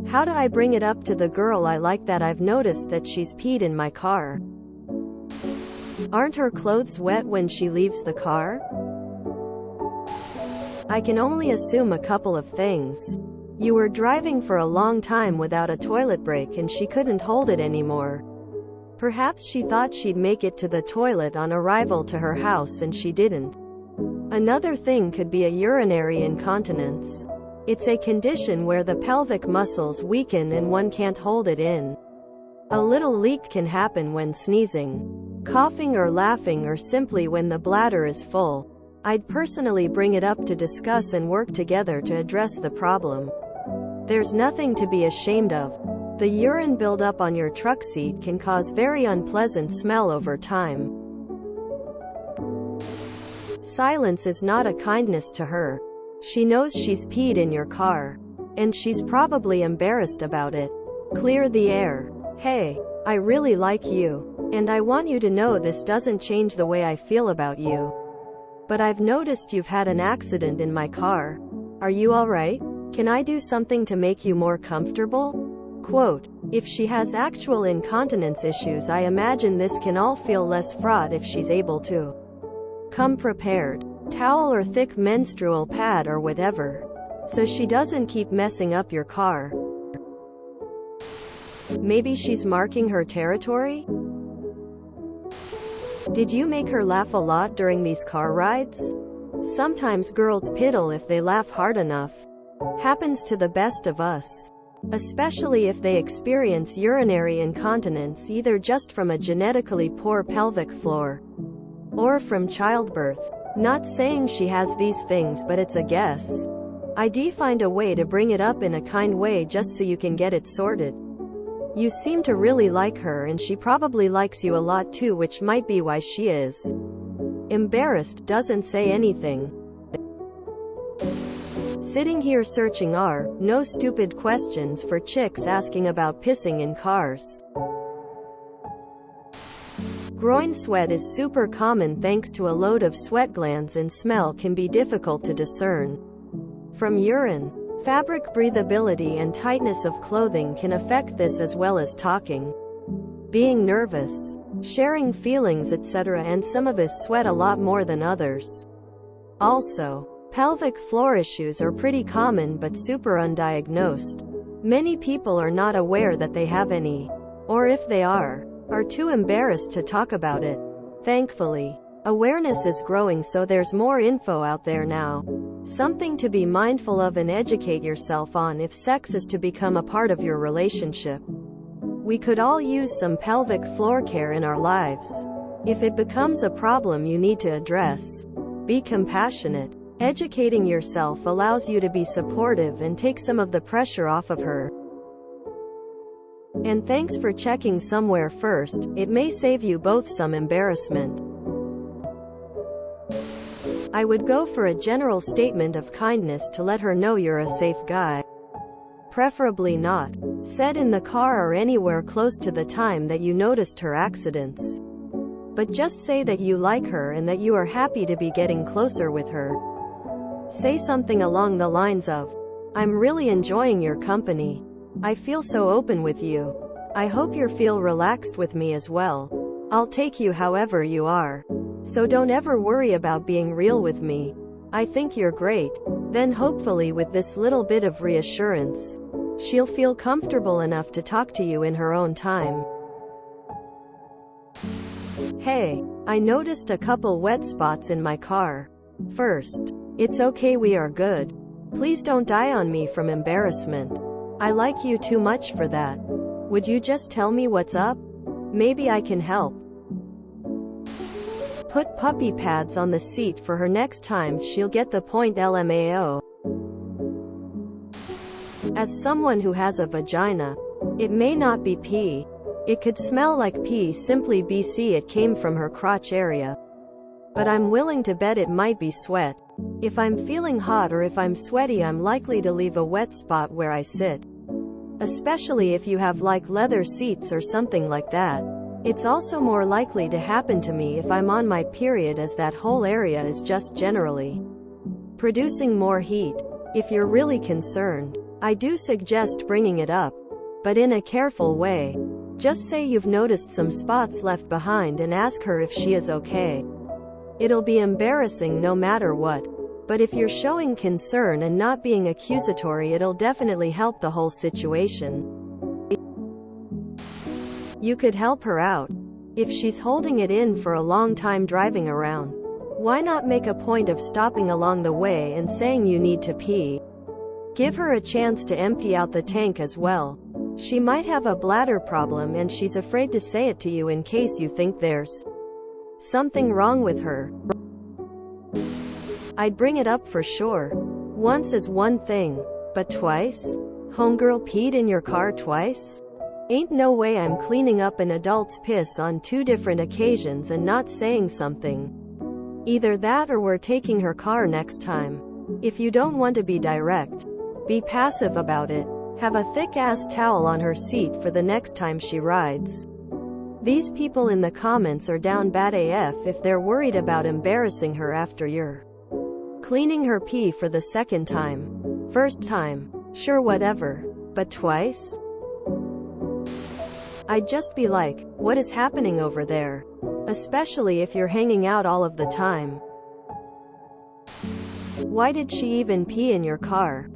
How do I bring it up to the girl I like that I've noticed that she's peed in my car? Aren't her clothes wet when she leaves the car? I can only assume a couple of things. You were driving for a long time without a toilet break and she couldn't hold it anymore. Perhaps she thought she'd make it to the toilet on arrival to her house and she didn't. Another thing could be a urinary incontinence. It's a condition where the pelvic muscles weaken and one can't hold it in. A little leak can happen when sneezing, coughing or laughing, or simply when the bladder is full. I'd personally bring it up to discuss and work together to address the problem. There's nothing to be ashamed of. The urine buildup on your truck seat can cause very unpleasant smell over time. Silence is not a kindness to her. She knows she's peed in your car. And she's probably embarrassed about it. Clear the air. Hey, I really like you. And I want you to know this doesn't change the way I feel about you. But I've noticed you've had an accident in my car. Are you alright? Can I do something to make you more comfortable? Quote, if she has actual incontinence issues, I imagine this can all feel less fraught if she's able to come prepared. Towel or thick menstrual pad or whatever. So she doesn't keep messing up your car. Maybe she's marking her territory? Did you make her laugh a lot during these car rides? Sometimes girls piddle if they laugh hard enough. Happens to the best of us. Especially if they experience urinary incontinence either just from a genetically poor pelvic floor or from childbirth. Not saying she has these things, but it's a guess. I'd find a way to bring it up in a kind way just so you can get it sorted. You seem to really like her and she probably likes you a lot too, which might be why she is embarrassed, doesn't say anything. Sitting here searching our No Stupid Questions for chicks asking about pissing in cars. Groin sweat is super common thanks to a load of sweat glands, and smell can be difficult to discern from urine. Fabric breathability and tightness of clothing can affect this, as well as talking, being nervous, sharing feelings, etc., and some of us sweat a lot more than others. Also, pelvic floor issues are pretty common but super undiagnosed. Many people are not aware that they have any, or if they are too embarrassed to talk about it. Thankfully, awareness is growing, so there's more info out there now. Something to be mindful of and educate yourself on if sex is to become a part of your relationship. We could all use some pelvic floor care in our lives. If it becomes a problem you need to address, be compassionate. Educating yourself allows you to be supportive and take some of the pressure off of her. And thanks for checking somewhere first. It may save you both some embarrassment. I would go for a general statement of kindness to let her know you're a safe guy. Preferably not said in the car or anywhere close to the time that you noticed her accidents. But just say that you like her and that you are happy to be getting closer with her. Say something along the lines of, I'm really enjoying your company. I feel so open with you. I hope you feel relaxed with me as well. I'll take you however you are. So don't ever worry about being real with me. I think you're great. Then hopefully with this little bit of reassurance, she'll feel comfortable enough to talk to you in her own time. Hey, I noticed a couple wet spots in my car. First, it's okay, we are good. Please don't die on me from embarrassment. I like you too much for that. Would you just tell me what's up? Maybe I can help. Put puppy pads on the seat for her next time, she'll get the point. LMAO. As someone who has a vagina, it may not be pee. It could smell like pee, simply BC it came from her crotch area. But I'm willing to bet it might be sweat. If I'm feeling hot or if I'm sweaty, I'm likely to leave a wet spot where I sit. Especially if you have like leather seats or something like that. It's also more likely to happen to me if I'm on my period, as that whole area is just generally producing more heat. If you're really concerned, I do suggest bringing it up, but in a careful way. Just say you've noticed some spots left behind and ask her if she is okay. It'll be embarrassing no matter what, but if you're showing concern and not being accusatory, it'll definitely help the whole situation. You could help her out. If she's holding it in for a long time driving around, why not make a point of stopping along the way and saying you need to pee? Give her a chance to empty out the tank as well. She might have a bladder problem and she's afraid to say it to you in case you think there's something wrong with her. I'd bring it up for sure. Once is one thing, but twice? Homegirl peed in your car twice? Ain't no way I'm cleaning up an adult's piss on 2 different occasions and not saying something. Either that or we're taking her car next time. If you don't want to be direct, be passive about it. Have a thick-ass towel on her seat for the next time she rides. These people in the comments are down bad AF if they're worried about embarrassing her after you're cleaning her pee for the second time. First time, sure, whatever, but twice? I'd just be like, what is happening over there? Especially if you're hanging out all of the time. Why did she even pee in your car?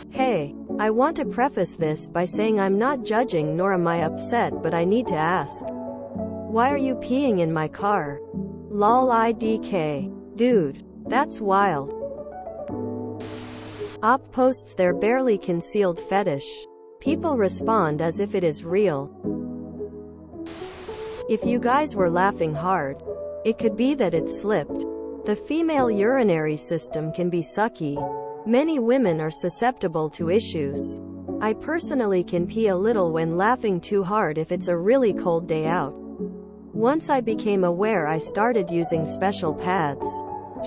Hey, I want to preface this by saying I'm not judging nor am I upset, but I need to ask. Why are you peeing in my car? Lol IDK. Dude, that's wild. Op posts their barely concealed fetish. People respond as if it is real. If you guys were laughing hard, it could be that it slipped. The female urinary system can be sucky. Many women are susceptible to issues. I personally can pee a little when laughing too hard if it's a really cold day out. Once I became aware, I started using special pads.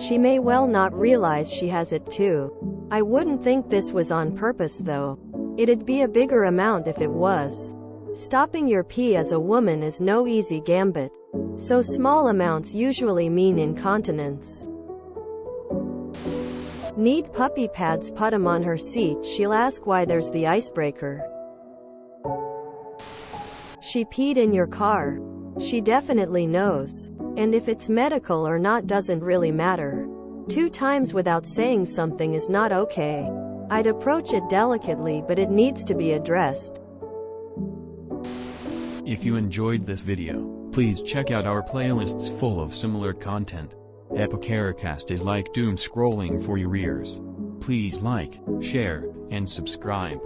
She may well not realize she has it too. I wouldn't think this was on purpose though. It'd be a bigger amount if it was. Stopping your pee as a woman is no easy gambit. So small amounts usually mean incontinence. Need puppy pads? Put 'em on her seat. She'll ask why there's the icebreaker. She peed in your car. She definitely knows. And if it's medical or not doesn't really matter. 2 times without saying something is not okay. I'd approach it delicately, but it needs to be addressed. If you enjoyed this video, please check out our playlists full of similar content. Epicaricast is like doom scrolling for your ears. Please like, share, and subscribe.